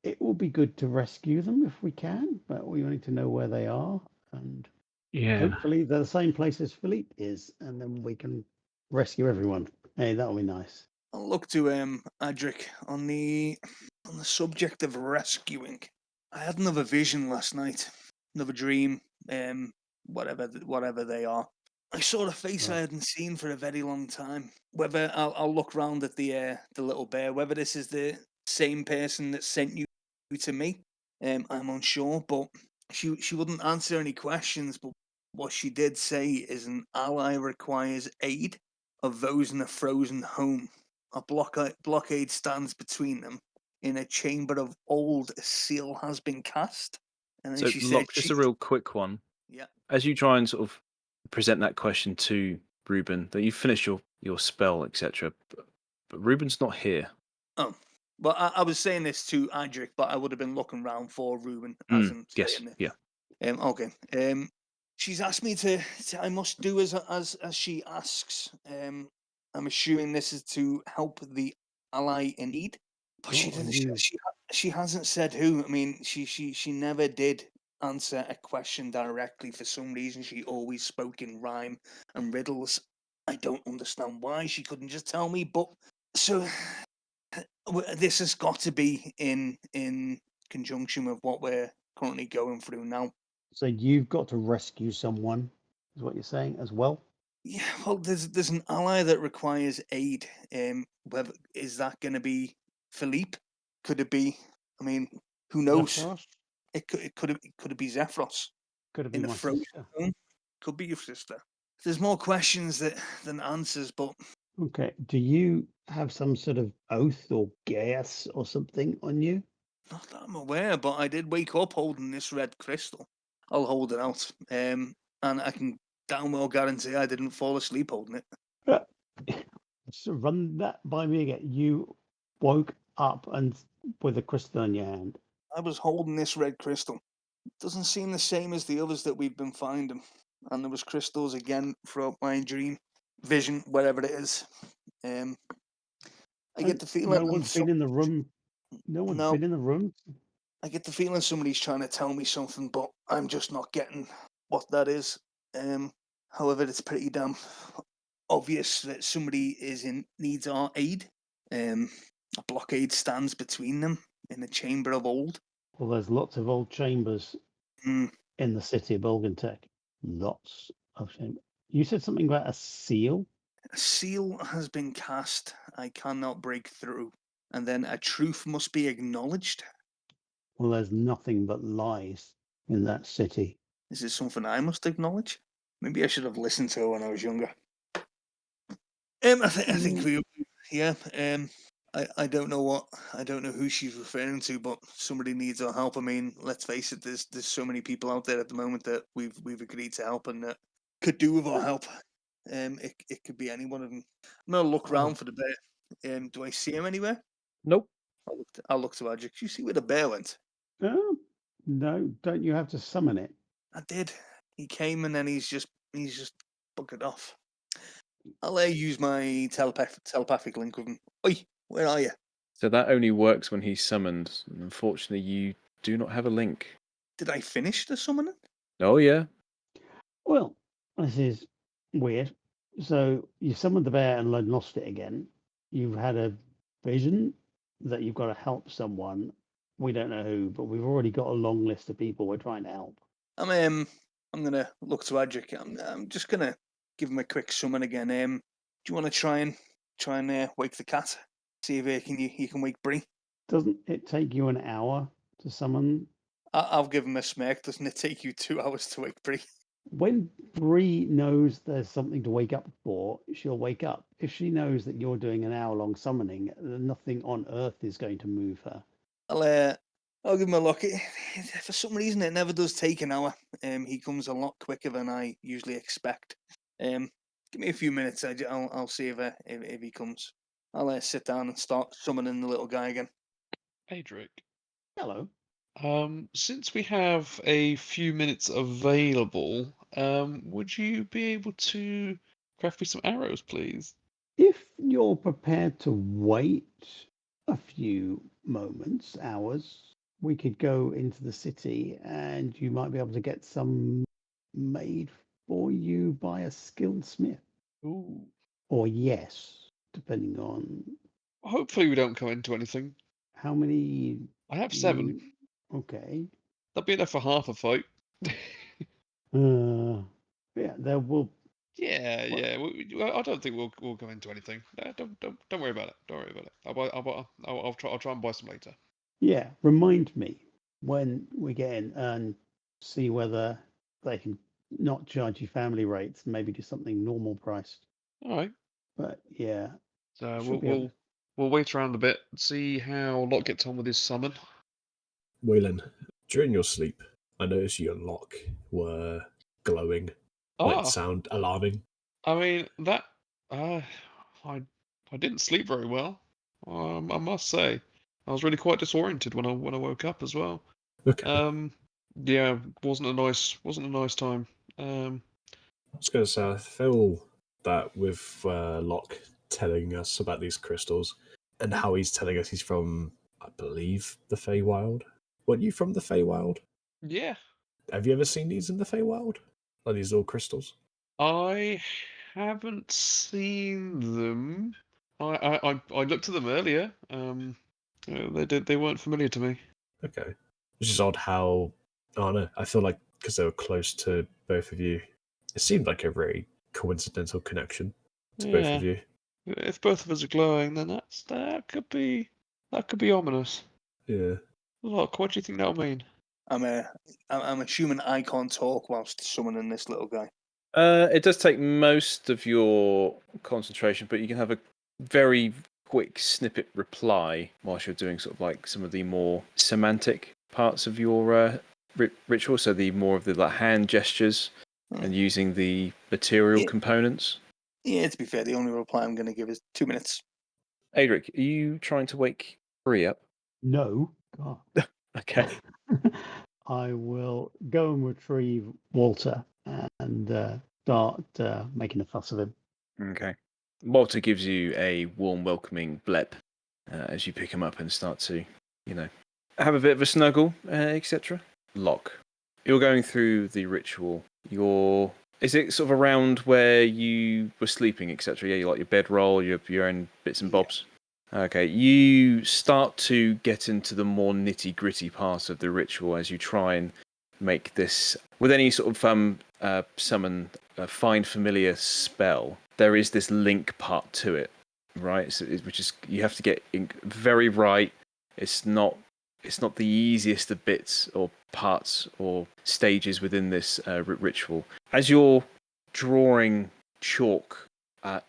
Speaker 5: it will be good to rescue them if we can, but we need to know where they are. And
Speaker 4: Yeah.
Speaker 5: hopefully they're the same place as Philippe is, and then we can rescue everyone. Hey, that'll be nice.
Speaker 2: I'll look to Adrick on the subject of rescuing. I had another vision last night, another dream, whatever they are. I saw a face I hadn't seen for a very long time. Whether I'll look round at the little bear, whether this is the same person that sent you to me, I'm unsure. But she wouldn't answer any questions. But what she did say is an ally requires aid of those in a frozen home. A blockade stands between them. In a chamber of old, a seal has been cast. And then
Speaker 1: So,
Speaker 2: she
Speaker 1: Loch,
Speaker 2: said,
Speaker 1: just a real quick one.
Speaker 2: Yeah.
Speaker 1: As you try and sort of present that question to Reuben, that you finish your spell, etc. But Reuben's not here.
Speaker 2: Oh, well, I was saying this to Adric, but I would have been looking round for Reuben as I'm
Speaker 1: Yes,
Speaker 2: saying this.
Speaker 1: yeah.
Speaker 2: Okay. She's asked me to I must do as she asks. I'm assuming this is to help the ally in need, but she
Speaker 5: Oh,
Speaker 2: didn't. She hasn't said who. I mean, she never did answer a question directly. For some reason, she always spoke in rhyme and riddles. I don't understand why she couldn't just tell me. But so this has got to be in conjunction with what we're currently going through now.
Speaker 5: So you've got to rescue someone, is what you're saying as well?
Speaker 2: Yeah, well, there's an ally that requires aid. Whether is that going to be Philippe? Could it be? I mean, who knows?
Speaker 5: Zephyros?
Speaker 2: Could it be Zephyros
Speaker 5: Could it be
Speaker 2: in a
Speaker 5: my
Speaker 2: frozen
Speaker 5: sister?
Speaker 2: home? Could be your sister. There's more questions than answers, but
Speaker 5: Okay. Do you have some sort of oath or gas or something on you?
Speaker 2: not that I'm aware. But I did wake up holding this red crystal. I'll hold it out, and I can damn well guarantee I didn't fall asleep holding it.
Speaker 5: So run that by me again. You woke up and with a crystal in your hand.
Speaker 2: I was holding this red crystal. It doesn't seem the same as the others that we've been finding. And there was crystals again throughout my dream, vision, whatever it is. I get the feeling
Speaker 5: No one's been in the room. No one's
Speaker 2: No.
Speaker 5: been in the room.
Speaker 2: I get the feeling somebody's trying to tell me something, but I'm just not getting what that is. However, it's pretty damn obvious that somebody needs our aid. A blockade stands between them in a chamber of old.
Speaker 5: Well, there's lots of old chambers in the city of Bolgantek. Lots of chambers. You said something about a seal?
Speaker 2: A seal has been cast. I cannot break through. And then a truth must be acknowledged.
Speaker 5: Well, there's nothing but lies in that city.
Speaker 2: Is it something I must acknowledge? Maybe I should have listened to her when I was younger. I think we, yeah. I don't know who she's referring to, but somebody needs our help. I mean, let's face it, there's so many people out there at the moment that we've agreed to help and that could do with our help. It could be any one of them. I'm gonna look round for the bear. Do I see him anywhere?
Speaker 1: Nope.
Speaker 2: I'll look to Adric. Do you see where the bear went?
Speaker 5: No, don't you have to summon it?
Speaker 2: I did. He came and then he's just buggered off. I'll use my telepathic link with him. Oi, where are you?
Speaker 1: So that only works when he's summoned. Unfortunately, you do not have a link.
Speaker 2: Did I finish the summoning?
Speaker 1: Oh, yeah.
Speaker 5: Well, this is weird. So you summoned the bear and then lost it again. You've had a vision that you've got to help someone. We don't know who, but we've already got a long list of people we're trying to help.
Speaker 2: I'm gonna look to Adric. I'm just gonna give him a quick summon again. Do you want to try and wake the cat? See if you can wake Bree.
Speaker 5: Doesn't it take you an hour to summon?
Speaker 2: I'll give him a smirk. Doesn't it take you 2 hours to wake Bree?
Speaker 5: When Bree knows there's something to wake up for, she'll wake up. If she knows that you're doing an hour-long summoning, nothing on earth is going to move her.
Speaker 2: I'll give him a look. For some reason, it never does take an hour. He comes a lot quicker than I usually expect. Give me a few minutes. I'll see if he comes. I'll sit down and start summoning the little guy again.
Speaker 4: Adric,
Speaker 5: Hello.
Speaker 4: since we have a few minutes available, would you be able to craft me some arrows, please?
Speaker 5: If you're prepared to wait a few moments, hours, we could go into the city and you might be able to get some made for you by a skilled smith.
Speaker 4: Ooh.
Speaker 5: Or yes, depending on
Speaker 4: Hopefully we don't come into anything.
Speaker 5: how many.
Speaker 4: I have 7.
Speaker 5: Okay.
Speaker 4: That'd be enough for half a fight.
Speaker 5: Yeah, there will.
Speaker 4: Yeah. I don't think we'll go into anything. No, don't worry about it. Don't worry about it. I'll try and buy some later.
Speaker 5: Yeah, remind me when we get in and see whether they can not charge you family rates and maybe do something normal priced.
Speaker 4: All right.
Speaker 5: But yeah,
Speaker 4: So
Speaker 5: should be able-
Speaker 4: we'll wait around a bit, see how Loch gets on with his summon.
Speaker 3: Weylin, during your sleep, I noticed you and Loch were glowing. Might sound alarming.
Speaker 4: I mean that I didn't sleep very well. I must say, I was really quite disoriented when I woke up as well.
Speaker 3: Okay.
Speaker 4: Yeah, wasn't a nice time.
Speaker 3: I was going to say, I feel that with Loch telling us about these crystals and how he's telling us he's from, I believe, the Feywild. Weren't you from the Feywild?
Speaker 4: Yeah.
Speaker 3: Have you ever seen these in the Feywild? Are these all crystals?
Speaker 4: I haven't seen them. I looked at them earlier. They weren't familiar to me.
Speaker 3: Okay. Which is odd how, I don't know, I feel like because they were close to both of you, it seemed like a very coincidental connection to both of you.
Speaker 4: If both of us are glowing, then that could be ominous.
Speaker 3: Yeah.
Speaker 4: Look, what do you think that'll mean?
Speaker 2: I'm assuming I can't talk whilst summoning this little guy.
Speaker 1: It does take most of your concentration, but you can have a very quick snippet reply whilst you're doing sort of like some of the more semantic parts of your ritual. So the more of the hand gestures and using the material components.
Speaker 2: Yeah, to be fair, the only reply I'm going to give is 2 minutes.
Speaker 1: Adric, are you trying to wake Bree up?
Speaker 5: No. God.
Speaker 1: Okay.
Speaker 5: I will go and retrieve Walter and start making a fuss of him.
Speaker 1: Okay. Walter gives you a warm, welcoming blep as you pick him up and start to, have a bit of a snuggle, etc. Loch, you're going through the ritual. Is it sort of around where you were sleeping, etc.? Yeah, you like your bedroll, your own bits and bobs. Okay, you start to get into the more nitty-gritty parts of the ritual as you try and make this with any sort of summon find familiar spell. There is this link part to it, right? So which is you have to get very right. It's not the easiest of bits or parts or stages within this ritual. As you're drawing chalk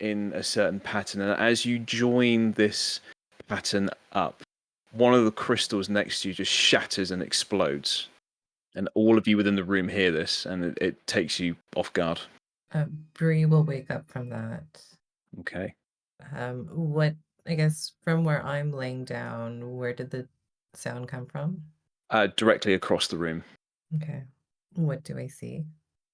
Speaker 1: in a certain pattern, and as you join this pattern up, one of the crystals next to you just shatters and explodes. And all of you within the room hear this, and it takes you off guard.
Speaker 6: Bree will wake up from that.
Speaker 1: Okay.
Speaker 6: I guess from where I'm laying down, where did the sound come from?
Speaker 1: Directly across the room.
Speaker 6: Okay. What do I see?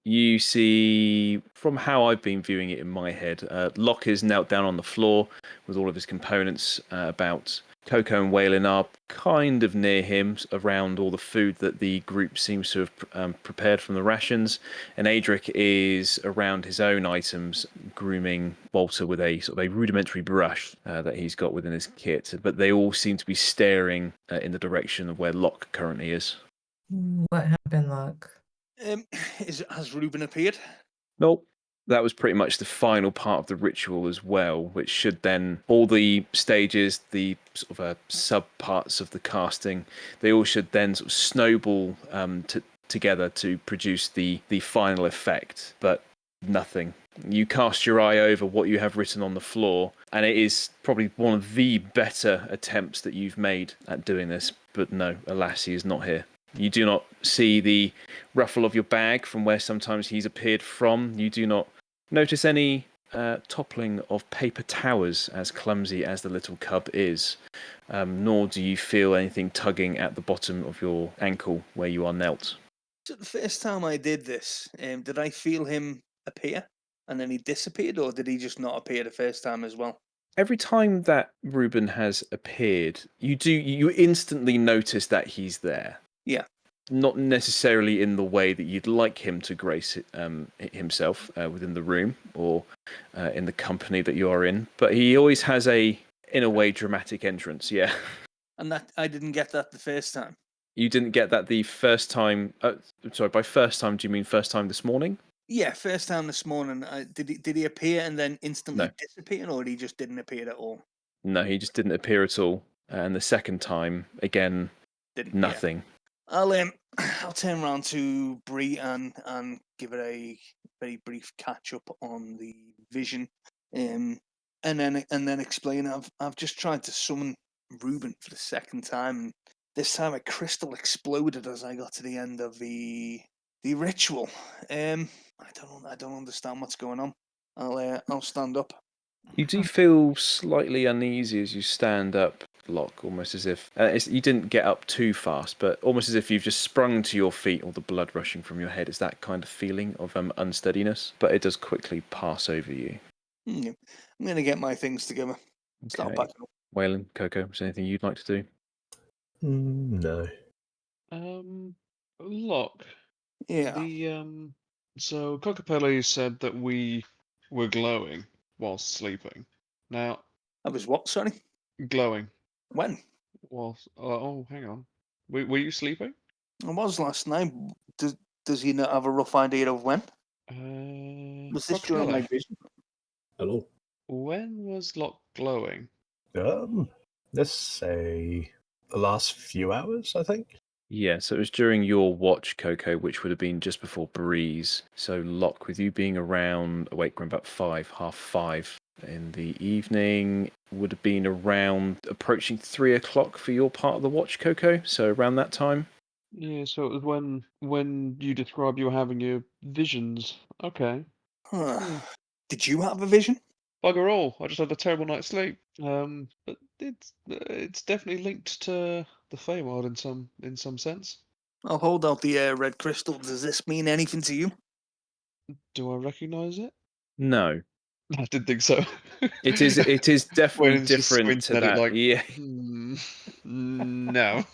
Speaker 1: You see, from how I've been viewing it in my head, Loch is knelt down on the floor with all of his components about. Coco and Weylin are kind of near him, around all the food that the group seems to have prepared from the rations. And Adrick is around his own items, grooming Walter with a sort of a rudimentary brush that he's got within his kit. But they all seem to be staring in the direction of where Loch currently is.
Speaker 6: What happened, Loch?
Speaker 2: Has Reuben appeared?
Speaker 1: Nope. That was pretty much the final part of the ritual as well, which should then, all the stages, the sort of sub parts of the casting, they all should then sort of snowball together to produce the final effect, but nothing. You cast your eye over what you have written on the floor, and it is probably one of the better attempts that you've made at doing this, but no, alas, he is not here. You do not see the ruffle of your bag from where sometimes he's appeared from. You do not notice any toppling of paper towers, as clumsy as the little cub is, nor do you feel anything tugging at the bottom of your ankle where you are knelt.
Speaker 2: So the first time I did this, did I feel him appear and then he disappeared, or did he just not appear the first time as well?
Speaker 1: Every time that Reuben has appeared, you instantly notice that he's there.
Speaker 2: Yeah.
Speaker 1: Not necessarily in the way that you'd like him to grace himself within the room or in the company that you are in, but he always has in a way, dramatic entrance, yeah.
Speaker 2: And that I didn't get that the first time.
Speaker 1: You didn't get that the first time... sorry, by first time, do you mean first time this morning?
Speaker 2: Yeah, first time this morning. Did he appear and then instantly disappear, or he just didn't appear at all?
Speaker 1: No, he just didn't appear at all. And the second time, again, nothing.
Speaker 2: Yeah. I'll turn around to Bree and give it a very brief catch up on the vision, and then explain. I've just tried to summon Reuben for the second time. And this time a crystal exploded as I got to the end of the ritual. I don't understand what's going on. I'll stand up.
Speaker 1: You do feel slightly uneasy as you stand up, Loch, almost as if you didn't get up too fast, but almost as if you've just sprung to your feet, all the blood rushing from your head. It's that kind of feeling of unsteadiness, but it does quickly pass over you.
Speaker 2: I'm going to get my things together. Start packing up.
Speaker 1: Weylin, Coco, is there anything you'd like to do?
Speaker 3: No.
Speaker 4: Loch.
Speaker 2: Yeah.
Speaker 4: So Kokopelli said that we were glowing whilst sleeping. Now,
Speaker 2: I was what? Sorry.
Speaker 4: Glowing.
Speaker 2: When?
Speaker 4: Whilst hang on. Were you sleeping?
Speaker 2: I was last night. Does he not have a rough idea of when? Was this during my vision?
Speaker 3: Hello.
Speaker 4: When was Loch glowing?
Speaker 3: Let's say the last few hours, I think.
Speaker 1: Yeah, so it was during your watch, Coco, which would have been just before Breeze. So Loch, with you being awake around about 5:30 in the evening, would have been around approaching 3 o'clock for your part of the watch, Coco. So around that time.
Speaker 4: Yeah, so it was when you described you were having your visions. Okay.
Speaker 2: Did you have a vision?
Speaker 4: Bugger all! I just had a terrible night's sleep. But it's definitely linked to the Feywild in some sense.
Speaker 2: I'll hold out the red crystal. Does this mean anything to you?
Speaker 4: Do I recognise it?
Speaker 1: No.
Speaker 4: I didn't think so.
Speaker 1: It is definitely different to that.
Speaker 4: Like,
Speaker 1: yeah.
Speaker 4: No.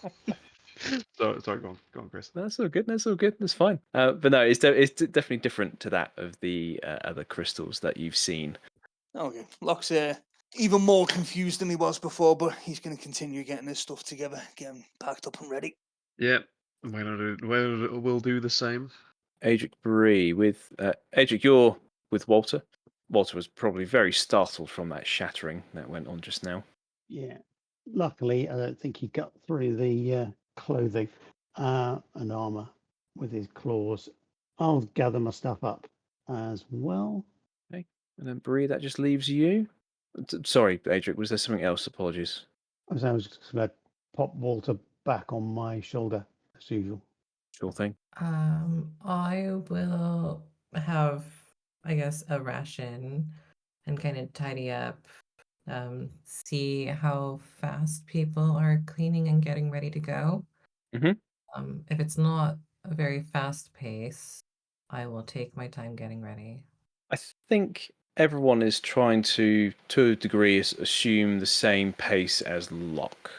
Speaker 4: Sorry, go on, Chris.
Speaker 1: That's all good. That's fine. But no, it's definitely different to that of the other crystals that you've seen.
Speaker 2: Okay. Loch's even more confused than he was before, but he's going to continue getting his stuff together, getting packed up and ready.
Speaker 4: Yeah. We'll do the same.
Speaker 1: Adrick, Bree, with Adrick, you're with Walter. Walter was probably very startled from that shattering that went on just now.
Speaker 5: Yeah. Luckily, I don't think he got through the clothing and armor with his claws. I'll gather my stuff up as well.
Speaker 1: Okay. And then Bree, that just leaves you. Sorry, Adrick, was there something else? Apologies.
Speaker 5: I was just going to pop Walter back on my shoulder as usual.
Speaker 1: Sure thing.
Speaker 6: I will have, I guess, a ration and kind of tidy up, see how fast people are cleaning and getting ready to go.
Speaker 1: Mm-hmm.
Speaker 6: If it's not a very fast pace, I will take my time getting ready.
Speaker 1: I think everyone is trying to a degree, assume the same pace as Loch,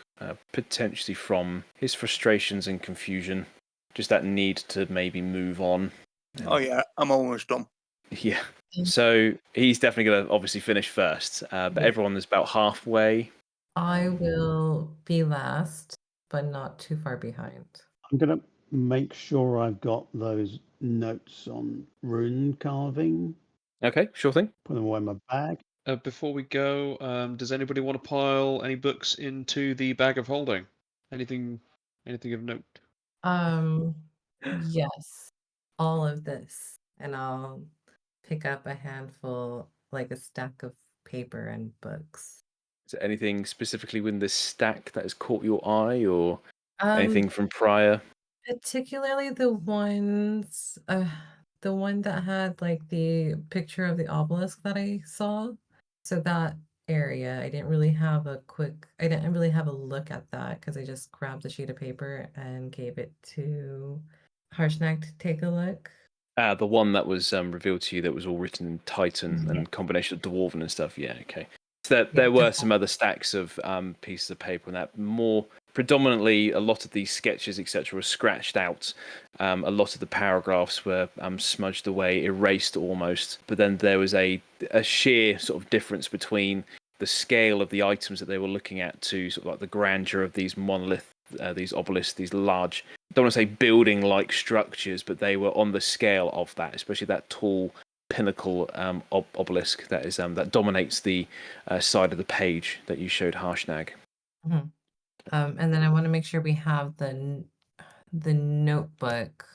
Speaker 1: potentially from his frustrations and confusion, just that need to maybe move on.
Speaker 2: Oh yeah, I'm almost done.
Speaker 1: Yeah. So he's definitely going to obviously finish first, but everyone is about halfway.
Speaker 6: I will be last, but not too far behind.
Speaker 5: I'm going to make sure I've got those notes on rune carving.
Speaker 1: Okay, sure thing.
Speaker 5: Put them away in my bag.
Speaker 4: Before we go, does anybody want to pile any books into the bag of holding? Anything of note?
Speaker 6: Yes, all of this, and I'll pick up a handful, like a stack of paper and books.
Speaker 1: Is there anything specifically within this stack that has caught your eye, or anything from prior?
Speaker 6: Particularly the ones, the one that had like the picture of the obelisk that I saw. So that area, I didn't really have a look at that because I just grabbed a sheet of paper and gave it to Harshnag to take a look.
Speaker 1: The one that was revealed to you that was all written in Titan and combination of Dwarven and stuff. Yeah, okay. So there were some other stacks of pieces of paper, and that more predominantly a lot of these sketches, etc., were scratched out. A lot of the paragraphs were smudged away, erased almost. But then there was a sheer sort of difference between the scale of the items that they were looking at to sort of like the grandeur of these monolith, these obelisks, these large, I don't want to say building-like structures, but they were on the scale of that, especially that tall pinnacle obelisk that is that dominates the side of the page that you showed Harshnag.
Speaker 6: Mm-hmm. And then I want to make sure we have the notebook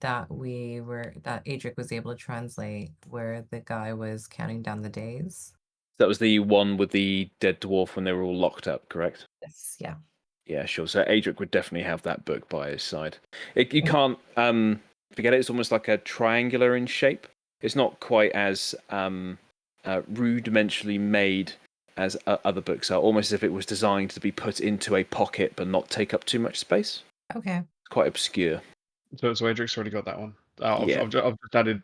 Speaker 6: that Adrick was able to translate, where the guy was counting down the days.
Speaker 1: That was the one with the dead dwarf when they were all locked up, correct?
Speaker 6: Yes, yeah.
Speaker 1: Yeah, sure. So Adric would definitely have that book by his side. You can't forget it. It's almost like a triangular in shape. It's not quite as rudimentarily made as other books are. Almost as if it was designed to be put into a pocket but not take up too much space.
Speaker 6: Okay.
Speaker 1: It's quite obscure.
Speaker 4: So Adric's already got that one.
Speaker 1: Yeah.
Speaker 4: I've just added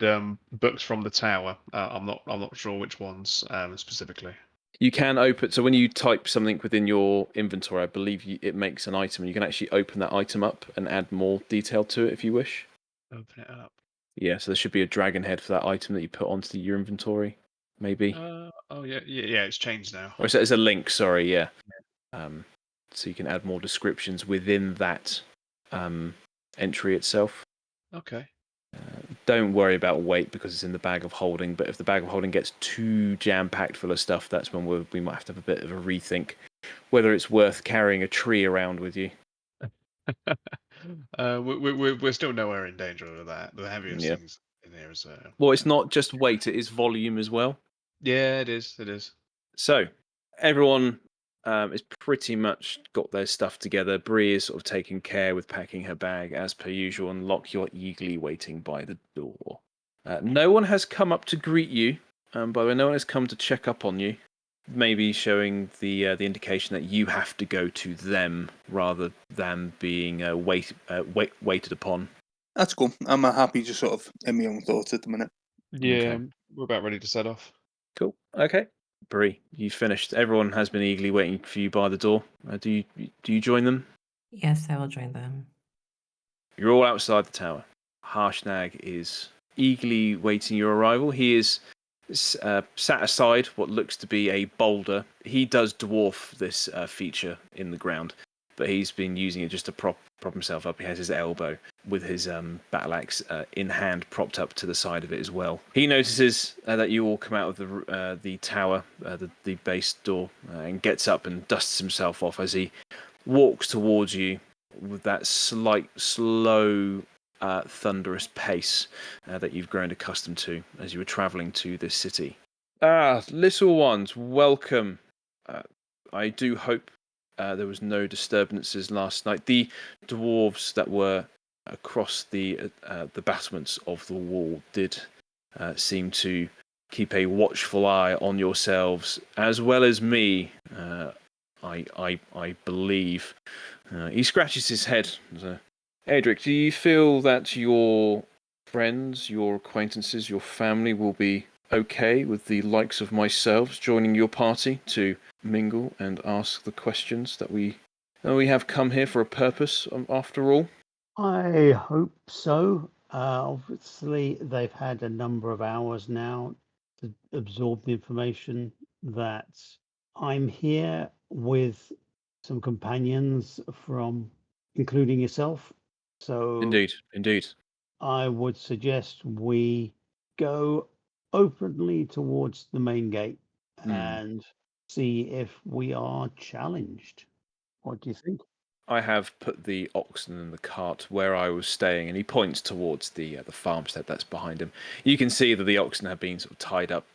Speaker 4: books from the tower. I'm not sure which ones specifically.
Speaker 1: You can open, so when you type something within your inventory, I believe it makes an item, and you can actually open that item up and add more detail to it if you wish.
Speaker 4: Open it up.
Speaker 1: Yeah, so there should be a dragon head for that item that you put onto your inventory, maybe.
Speaker 4: Oh yeah, it's changed now.
Speaker 1: Or it's a link, sorry, yeah. So you can add more descriptions within that entry itself.
Speaker 4: Okay.
Speaker 1: Don't worry about weight because it's in the bag of holding, but if the bag of holding gets too jam-packed full of stuff, that's when we might have to have a bit of a rethink whether it's worth carrying a tree around with you.
Speaker 4: We're still nowhere in danger of that. The heaviest things in there is...
Speaker 1: Well, it's not just weight, it is volume as well.
Speaker 4: Yeah, it is.
Speaker 1: So, everyone is pretty much got their stuff together. Bree is sort of taking care with packing her bag as per usual, and Loch, you're eagerly waiting by the door. No one has come up to greet you. By the way, no one has come to check up on you. Maybe showing the indication that you have to go to them rather than being waited upon.
Speaker 2: That's cool. I'm happy just sort of in my own thoughts at the minute.
Speaker 4: Yeah,
Speaker 1: Okay.
Speaker 4: We're about ready to set off.
Speaker 1: Cool. Okay. Bree, you finished. Everyone has been eagerly waiting for you by the door. Do you join them?
Speaker 6: Yes, I will join them.
Speaker 1: You're all outside the tower. Harshnag is eagerly waiting your arrival. He is sat aside what looks to be a boulder. He does dwarf this feature in the ground, but he's been using it just to prop himself up. He has his elbow with his battle axe in hand propped up to the side of it as well. He notices that you all come out of the tower, the base door, and gets up and dusts himself off as he walks towards you with that slight, slow, thunderous pace that you've grown accustomed to as you were travelling to this city. Little ones, welcome. I do hope there was no disturbances last night. The dwarves that were across the battlements of the wall did seem to keep a watchful eye on yourselves, as well as me. I believe. He scratches his head. Adric, do you feel that your friends, your acquaintances, your family will be okay with the likes of myself joining your party to mingle and ask the questions that we have come here for a purpose, after all?
Speaker 5: I hope so. Obviously, they've had a number of hours now to absorb the information that I'm here with some companions from, including yourself. So
Speaker 1: Indeed.
Speaker 5: I would suggest we go openly towards the main gate and see if we are challenged. What do you think?
Speaker 1: I have put the oxen in the cart where I was staying, and he points towards the farmstead that's behind him. You can see that the oxen have been sort of tied up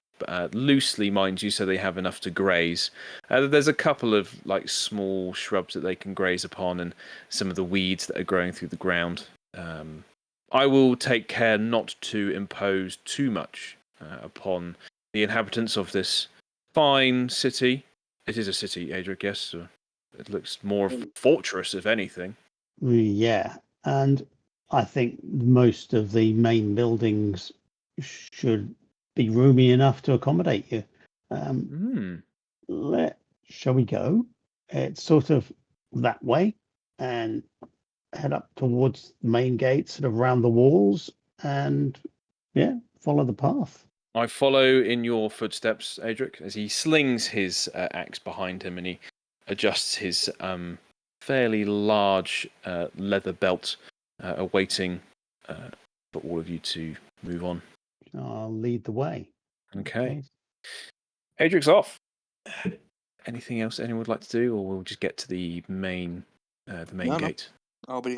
Speaker 1: loosely, mind you, so they have enough to graze. There's a couple of like small shrubs that they can graze upon, and some of the weeds that are growing through the ground. I will take care not to impose too much upon the inhabitants of this fine city. It is a city, Adric, yes. So it looks more of a fortress, if anything.
Speaker 5: Yeah, and I think most of the main buildings should be roomy enough to accommodate you. Shall we go? It's sort of that way and head up towards the main gate, sort of around the walls, and follow the path.
Speaker 1: I follow in your footsteps, Adric, as he slings his axe behind him and he adjusts his fairly large leather belt, awaiting for all of you to move on.
Speaker 5: I'll lead the way.
Speaker 1: Okay. Adric's off. Anything else anyone would like to do, or we'll just get to the main gate?
Speaker 2: I'll be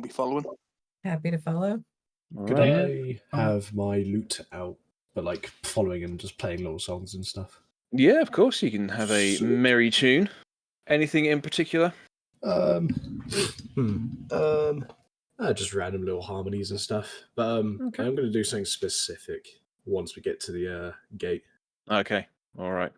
Speaker 2: following.
Speaker 6: Happy to follow.
Speaker 3: Could I have my lute out, but like following and just playing little songs and stuff?
Speaker 1: Yeah, of course. You can have a merry tune. Anything in particular?
Speaker 3: Just random little harmonies and stuff. But
Speaker 1: Okay.
Speaker 3: I'm going to do something specific once we get to the gate.
Speaker 1: Okay. All right.